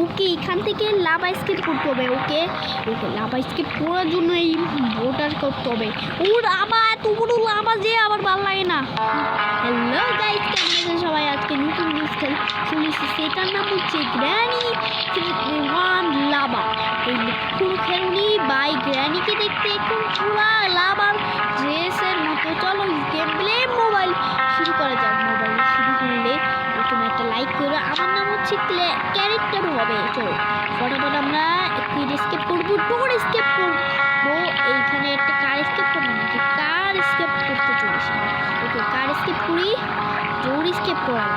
ওকে এখান থেকে lava escape করতে হবে। ওকে ওকে লাভা স্কেপ করার জন্য এই ওটার করতে হবে। ওর আবার এত বড় লাভা যে আবার ভালো লাগে না। হ্যালো গাইস, কেমন আছেন সবাই? আজকে নতুন নিউজ চলেছে, সেটার নাম হচ্ছে গ্র্যানি ওয়ান লাভা। এই পুরো খেলুনি বাই গ্র্যানিকে দেখতে একটু পুরো লাভার ড্রেসের মতো। চলো গেম প্লে মোবাইল শুরু করা যাক। মোবাইল শুরু করলে তুমি একটা লাইক করো। আমার নাম হচ্ছে ক্যারেক্টার হবে। চলো ফটাফট আমরা একটু স্কেপ করবো, ডোর স্কেপ করবো। এইখানে একটা কার স্কেপ করবো নাকি? কার স্কেপ করতে চলেছি। ওকে কার স্কেপ করি, ডোর স্কেপ করা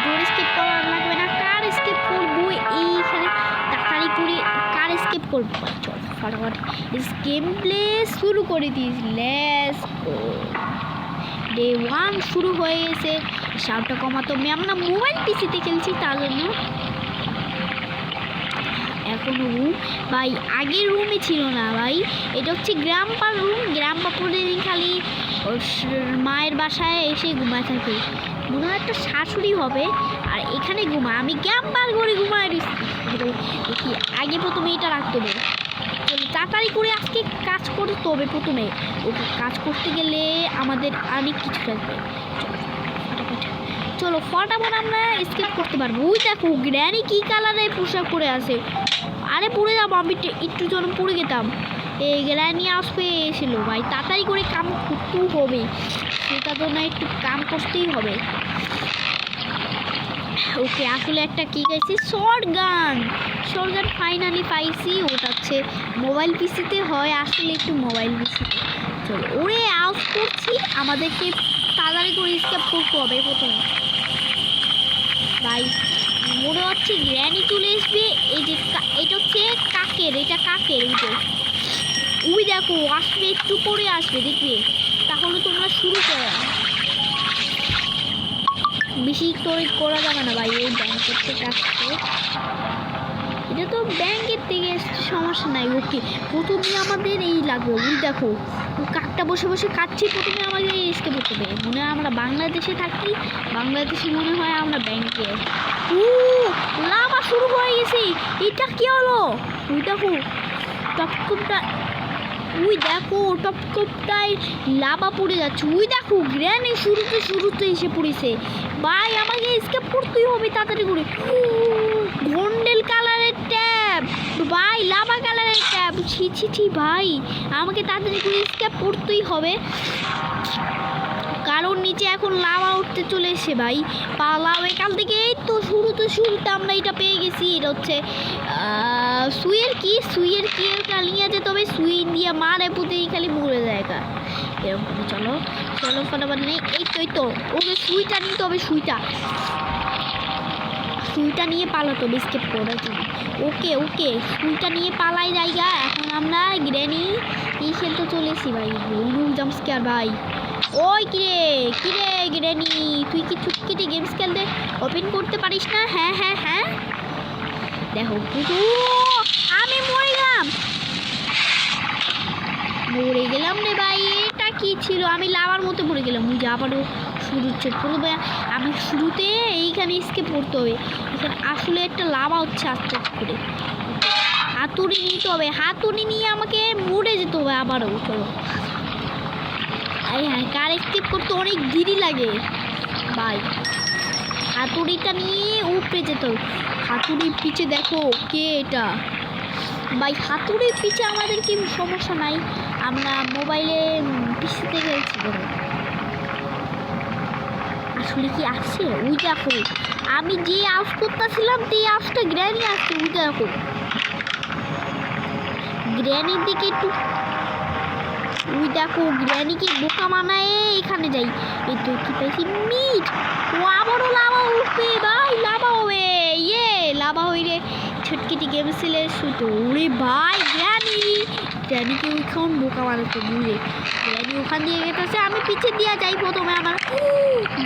ডোর স্কেপ করা লাগবে না, কার স্কেপ করবো। এইখানে তাড়াতাড়ি করে কার স্কেপ করবো। চলো ফটাফট গেম প্লে শুরু করে দিয়েছি। Let's go. ডে 1 শুরু হয়ে গেছে। সাউন্ডটা কমাতো, আমরা মোবাইল পিসিতে খেলছি তার জন্য। এখন রুম ভাই আগের রুমে ছিল না ভাই, এটা হচ্ছে গ্রাম্পার রুম। গ্রাম্পা প্রতিদিন খালি মায়ের বাসায় এসে ঘুমায় থাকে। মনে হয় একটা শাশুড়ি হবে আর এখানে ঘুমায়। আমি গ্রাম্পার করে ঘুমায় দেখি। আগে প্রথমে এটা রাখতে হবে। তাড়াতাড়ি করে আজকে কাজ করতে হবে প্রথমে। ওকে কাজ করতে গেলে আমাদের অনেক কিছু লাগবে। চলো ফটাফট আমরা স্কেপ করতে পারবো। ওই দেখো গ্র্যানি কি কালারে পোশাক পরে আছে। আরে পড়ে যাবো, আমি একটু জন পড়ে যেতাম। এই গ্র্যানি আসবে এসেছিল ভাই, তাড়াতাড়ি করে কাম করতেও হবে। সেটার জন্য একটু কাম করতেই হবে। ওকে আসলে একটা কি গাইছি, শর্ট গান ফাইনালি পাইছি। ওটা হচ্ছে মোবাইল পিসিতে হয়, আসলে একটু মোবাইল পিসিতে। চলো ওরে আউট করছি, আমাদেরকে তাড়াতাড়ি করে স্কেপ করতে হবে প্রথমে ভাই। মনে হচ্ছে গ্র্যানি চলে আসবে। এই যে এটা হচ্ছে কাকের, এটা কাকের উঠে ওই দেখো আসবে, একটু পরে আসবে দেখবে। তাহলে তোমরা শুরু করো। বেশি তৈরি করা যাবে না ভাই। এই ব্যাংকের থেকে আসছে, এটা তো ব্যাংকের থেকে সমস্যা নাই। ওকে প্রথমে আমাদের এই লাগবে। ওই দেখো কাকটা বসে বসে কাটছি। প্রথমে আমাদের এই স্কেপ করতে হবে। মনে হয় আমরা বাংলাদেশে থাকি, বাংলাদেশে মনে হয় আমরা ব্যাংকে। ও লাভা শুরু হয়ে গেছে। এটা কি হলো? ওই দেখো টপকপটা, ওই দেখো টপকপটাই লাভা পড়ে যাচ্ছে। ওই দেখো গ্র্যানি শুরুতে এসে পড়েছে ভাই। আমাকে স্কেপ করতেই হবে তাড়াতাড়ি করে। গোল্ডেন কালারের ট্যাব ভাই, লাভা কালারের ট্যাব। ছি ভাই, আমাকে তাড়াতাড়ি করে স্কেপ করতেই হবে কারণ নিচে এখন লাভা উঠতে চলে এসে ভাই। পালাও এখান থেকে। এই তো শুরুতে আমরা এটা পেয়ে গেছি। এটা হচ্ছে সুইয়ের কি নিয়ে যেতে হবে। সুই দিয়ে মারে পুঁতেই খালি মরে জায়গা এরকম। চলো ফটাফট নেই। এই তো ওকে সুইটা নিতে হবে। সুইটা নিয়ে পালাতো স্কেপ করার জন্য। ওকে সুইটা নিয়ে পালাই জায়গা। এখন আমরা গ্র্যানি খেলতে চলেছি ভাই। জাম্পস্কেয়ার ভাই। ওই কিরে গ্র্যানি, তুই কি চুটকিতে গেমস খেলতে ওপেন করতে পারিস না? হ্যাঁ দেখো আমি মরে গেলাম রে ভাই। এটা কি ছিল? আমি লাভার মতো মরে গেলাম। ওই যে আবারও শুরু হচ্ছে। আমি শুরুতে এইখানে স্কেপ করতে হবে। এখানে আসলে একটা লাভা হচ্ছে আস্তে করে। হাতুড়ি নিতে হবে, হাতুড়ি নিয়ে আমাকে মরে যেতে হবে আবারও। চলো হ্যাঁ, কার স্কেপ করতে অনেক দেরি লাগে ভাই। হাতুড়িটা নিয়ে উপরে যেতে হবে। হাতুড়ির পিছে দেখো কে এটা ভাই। হাতুড়ির পিছে আমাদের কি সমস্যা নাই, আমরা মোবাইলে পিসিতে খেলছি। আসলে কি আসছে? ওই দেখো আমি যে আউট করতেছিলাম সেই আউটটা গ্র্যানি আসছে। ওই দেখো গ্র্যানির দিকে একটু, ওই দেখো গ্র্যানিকে বোকা বানায় এখানে যাই। এই তো কি পাইছি মিট। ও আবারও লাভা উঠবে ভাই, লাভা হবে। লাভা হইলে ছটকিটি গেম ছেলে শুধু। ওরে ভাই গ্র্যানিকে ওইখান বোকা বানাতে বুঝে। গ্র্যানি ওখান দিয়ে গেছে, আমি পিছিয়ে দিয়ে যাই প্রথমে। আমার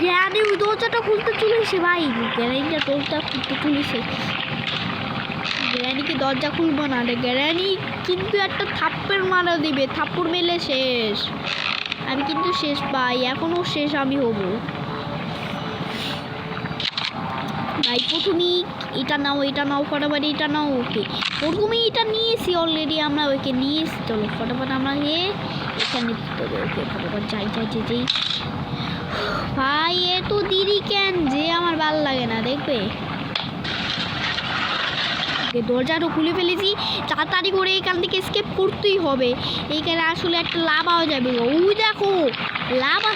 গ্র্যানি ওই দরজাটা খুলতে চলেছে ভাই। গ্র্যানিটা দরজা খুলতে চলেছে। গ্র্যানিকে দরজা খুলবো না, গ্র্যানি কিন্তু একটা থাপ্পড় মারা দিবে। থাপ্পড় মেলে শেষ। আমি কিন্তু শেষ ভাই, এখনো শেষ আমি হব। ভাই প্রথমেই এটা নাও ফটাফট এটা নাও। ওকে প্রথমেই এটা নিয়েছি অলরেডি আমরা। ওকে নিয়েছি, চলো ফটাফট আমরা এখানে দিতে হবে। ওকে ফটাফট যাই ভাই এত দেরি কেন যে আমার ভালো লাগে না দেখবে। দরজাটা খুলে ফেলেছি, তাড়াতাড়ি করে এখান থেকে স্কেপ করতেই হবে। এইখানে আসলে একটা লাভাও যাবে। ওই দেখো লাভা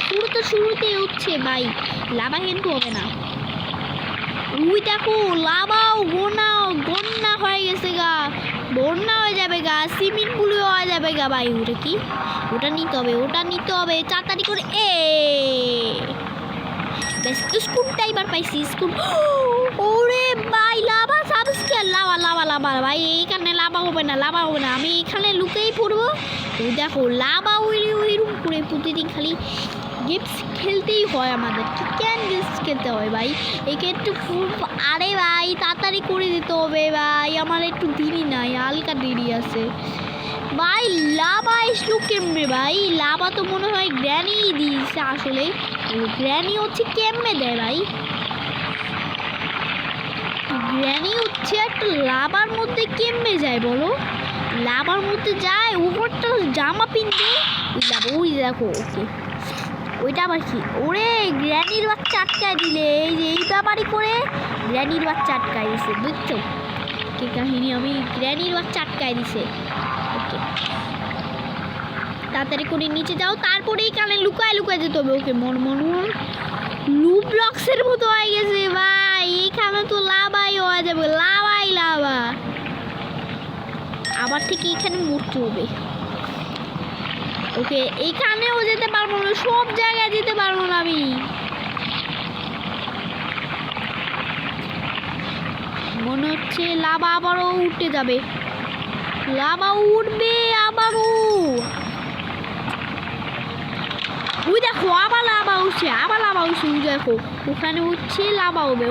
শুরুতেই উঠছে ভাই, লাভা কিন্তু হবে না। ওই দেখো লাভাও বন্যা হয়ে গেছে গা, বন্যা হয়ে যাবে গা, সিমেন্ট পুলি হয়ে যাবে গা ভাই। ওটা নিতে হবে তাড়াতাড়ি করে। স্কুপটা এবার পাইছি, স্কুপ। ওরে ভাই লাভা সাবস্ক্রাইব, লাভা ভাই এইখানে লাভা হবে না। আমি এখানে লুকেই পড়বো। ওই দেখো লাভা ওইরকম করে প্রতিদিন খালি গেমস খেলতেই হয় আমাদের। কেন গেমস খেলতে হয় ভাই? একে একটু আরে ভাই তাড়াতাড়ি করে দিতে হবে ভাই, আমার একটু দেরি নাই, হালকা দেরি আছে ভাই। লাভা আসলো কেমনে ভাই? লাভা তো মনে হয় গ্র্যানি দিয়েছে আসলে। গ্র্যানি হচ্ছে কেমনে দেয় ভাই? গ্র্যানি হচ্ছে একটা লাভার মধ্যে কেমনে যায় বলো? লাভার মধ্যে যায়, উপরটা জামা পিনতে ওই দেখো। ওকে ওইটা আবার কি? ওরে গ্র্যানির বাচ্চা আটকায় দিলে, এই যে এই ব্যাপারই করে গ্র্যানির বাচ্চা আটকায় দিছে, বুঝছো কি কাহিনী? আমি গ্র্যানির বাচ্চা আটকায় দিছে। ওকে তাড়াতাড়ি করে নিচে যাও, তারপরে এইখানে লুকায় যেতে হবে। ওকে মন লু ব্লক্সের মতো হয়ে গেছে ভাই, এইখানে তো লাভাই হয়ে যাবে, লাভা আবার থেকে এখানে মরতে হবে। ওকে এইখানেও যেতে পারবো না, সব জায়গায় যেতে পারবো না আমি। মনে হচ্ছে লাভা আবারও উঠতে যাবে, লাভা উঠবে আবারও। ওই দেখো আবার লাভা উঠছে। ওই দেখো ওখানে উঠছে, লাভা হবে।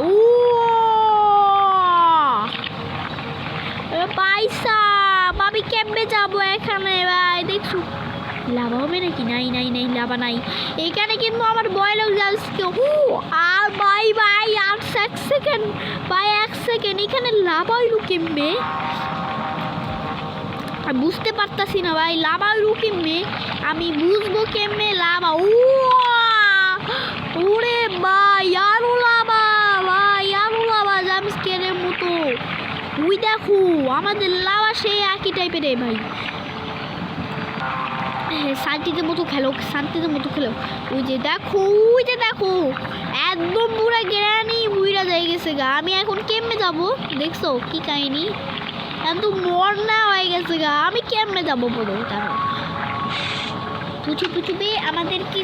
ও পয়সা আমি কেমনে যাবো এখানে ভাই? দেখছো লাভা হবে নাকি? নাই লাভা নাই এখানে, কিন্তু আমার ভয় লোক যাচ্ছে। আর ভাই আর 1 সেকেন্ড ভাই, 1 সেকেন্ড এখানে লাভা হইল কেমনে বুঝতে পারতাছি না ভাই। লাভা হইল কেমনে আমি বুঝবো কেমনে লাভা? ওরে ভাই আরো লাভা জাম্পস্কেয়ারের মতো। ওই দেখো আমাদের লাভা সেই একই টাইপের ভাই। শান্তিতে মতো খেলো। ওই যে দেখো একদম পুরা গ্র্যানি বুইরা যাই গেছে গা। আমি এখন কেমনে যাবো? দেখছো কি কাহিনী? একদম মরনা হয়ে গেছে গা, আমি কেমনে যাবো বলো? তারা পুচুপে আমাদেরকে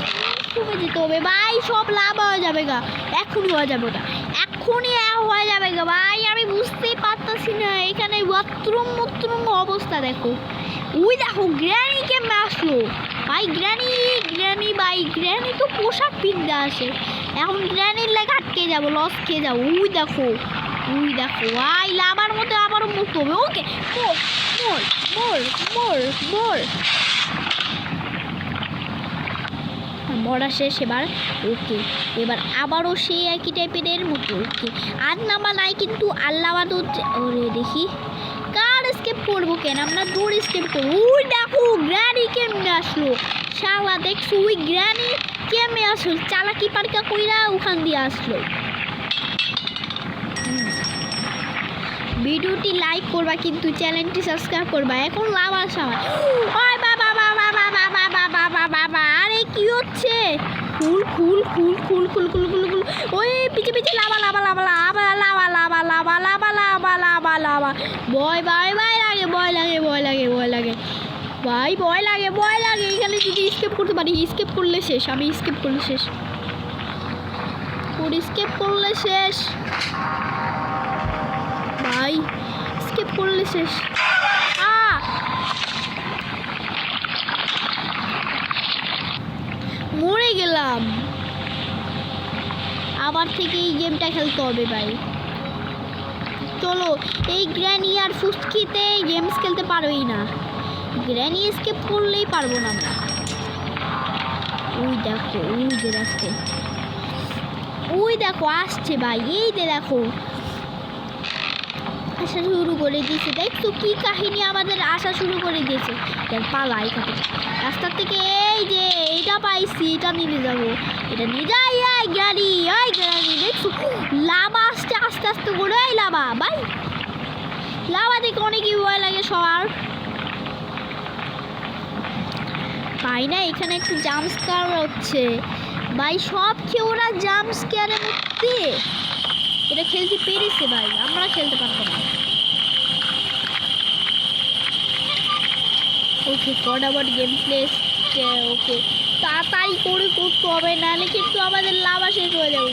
খুবই যেতে হবে ভাই, সব লাভ হয়ে যাবে গা, এখনই হয়ে যাবে গা, এখনই হয়ে যাবে গা ভাই। আমি বুঝতেই পারতাছি না এখানে বাথরুম অবস্থা দেখো। ওই দেখো গ্র্যানি কেমনে আসলো ভাই? গ্র্যানি ভাই, গ্র্যানি তো পোশাক পিনতে আসে, এখন গ্র্যানির লেগে আটকে যাবো, লস খেয়ে যাবো। ওই দেখো ভাই লাভার মধ্যে আবারও মুক্ত হবে। ওকে মোর মরা শেষ এবার। ওকে এবার আবারও সেই একই টাইপের মতো। ওকে আর নামা নাই কিন্তু আল্লাহ হচ্ছে। ওরে দেখি কার স্কেপ করবো কেন, আমরা দৌড় স্কেপ করবো। ওই দেখো গ্র্যানি কেমনে আসলো শালা, দেখছো ওই গ্র্যানি কেমনে আসলো, চালাকি পার্কা কইরা ওখান দিয়ে আসলো। ভিডিওটি লাইক করবা কিন্তু চ্যানেলটি সাবস্ক্রাইব করবা। এখন লাভ আসা হয় বাবা, আরে কি হচ্ছে? খুল ওই পিছে লাভা ভয় লাগে এখানে যদি স্কেপ করতে পারি, স্কেপ করলে শেষ ভাই, স্কেপ করলে শেষ। মরে গেলাম, আবার থেকে এই গেমটা খেলতে হবে ভাই। চলো এই গ্র্যানি আর ফুসকিতে গেমস খেলতে পারোই না, গ্র্যানি স্কেপ করলেই পারবো না আমরা। ওই দেখো ওই দেখো আসছে ভাই, এই দেখো আসা শুরু করে দিয়েছে। দেখছো কি কাহিনী আমাদের আসা শুরু করে দিয়েছে। পালা এখান থেকে, রাস্তার থেকে এই যে এটা পাইছি, এটা নিয়ে যাবো, এটা নিয়ে যাই। এই গাড়ি, এই গাড়ি দেখছো লাভা আসছে আস্তে আস্তে করে। এই লাভা ভাই, লাভা দেখে অনেকই ভয় লাগে সবার ভাই। না এখানে একটু জাম্প স্কার হচ্ছে ভাই, সব খেয়ে ওরা জাম্প স্কারের মধ্যে এটা খেলতে পেরেছে ভাই, আমরা খেলতে পারবো না। ওকে ফটাফট গেম প্লে, ওকে তাড়াতাড়ি করে করতে হবে, নাহলে কিন্তু আমাদের লাভা শেষ হয়ে যাবে।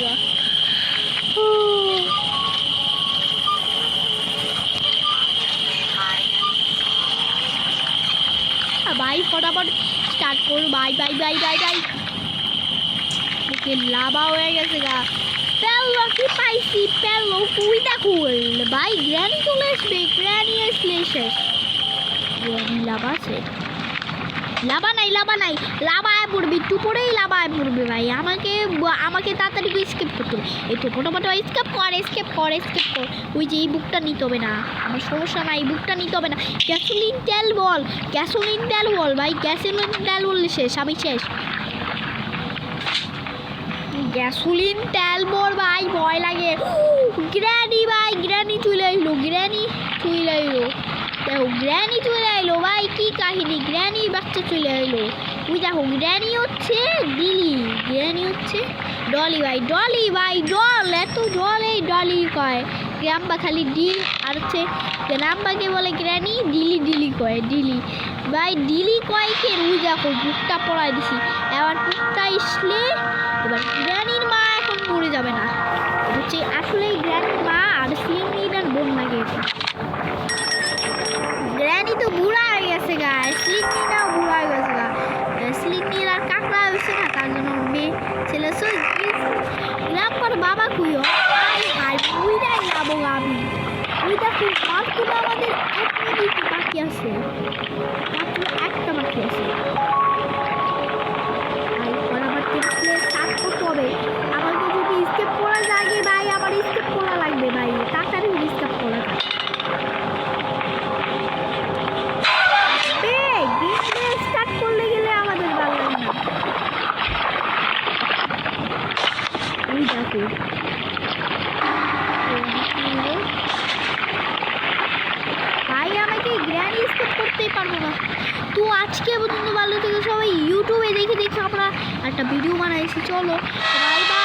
ভাই ফটাফট স্টার্ট করো ভাই ভাই ভাই ভাই ভাই। ওকে লাভা হয়ে গেছে গা, পেলো কি পাইছি, পেলো তুই দেখো ভাই, গ্র্যানি চলে আসবে, গ্র্যানি আসলে শেষ। গ্র্যানি লাভা আছে, লাভা নাই, লাভা নাই, লাভায় পড়বি একটু পরেই লাভায় পড়বে ভাই। আমাকে তাড়াতাড়ি স্কেপ করতে হবে। এই তো ফটোফটো স্কেপ কর, স্কেপ কর, স্কেপ কর। ওই যে এই বুকটা নিতে হবে না, আমার সমস্যা নাই, এই বুকটা নিতে হবে না। গ্যাসোলিন তেল বল, গ্যাসোলিন তেল বল ভাই, গ্যাসোলিন তেল বললে শেষ, আমি শেষ। গ্যাসোলিন তেল বল ভাই, ভয় লাগে। গ্র্যানি ভাই, গ্র্যানি চলে এলো, গ্র্যানি চলে এলো, দেখো গ্র্যানি চলে এলো ভাই, কি কাহিনী, গ্র্যানি বাচ্চা চলে এলো। ওই দেখো গ্র্যানি হচ্ছে ডিলি, গ্র্যানি হচ্ছে ডলি ভাই, ডলি ভাই, ডল এত ডল, এই ডলি কয় গ্রাম্বা খালি ডি, আর হচ্ছে গ্রাম্বাকে বলে গ্র্যানি, ডিলি ডিলি কয়, ডিলি ভাই, ডিলি কয় কে। ওই দেখো বুকটা পড়াই দিছি, এবার বুকটা আসলে এবার গ্র্যানির মা এখন মরে যাবে না। হচ্ছে আসলে গ্র্যানির মা আর স্লিমিনার বোন লাগে। গ্র্যানি তো বুড়া হয়ে গেছে গা, স্লিমিনাও বুড়া হয়ে গেছে গা, স্লিমির আর কাকড়া হয়েছে না, তার জন্য মেয়ে ছেলে গ্রাম্বার বাবা খুঁজো আর বুড়াই যাবো আমি। ওই দেখো মাত্র আমাদের এক মিনিট বাকি আছে, মাত্র একটা বাকি আছে। স্টার্ট করতে হবে, আমাকে যদি স্কেপ করা যায় ভাই, আমার স্কেপ করা লাগবে ভাই, তাড়াতাড়ি স্কেপ করা যায়। স্টার্ট করলে গেলে আমাদের ভালো লাগে না। ওই দেখো ভাই, আমাকে গ্র্যানি স্কেপ করতেই পারবো না। তো আজকে পর্যন্ত ভালো থেকে সবাই, ইউটিউবে দেখে দেখে আমরা একটা ভিডিও বানাইছি, চলো বাই বাই।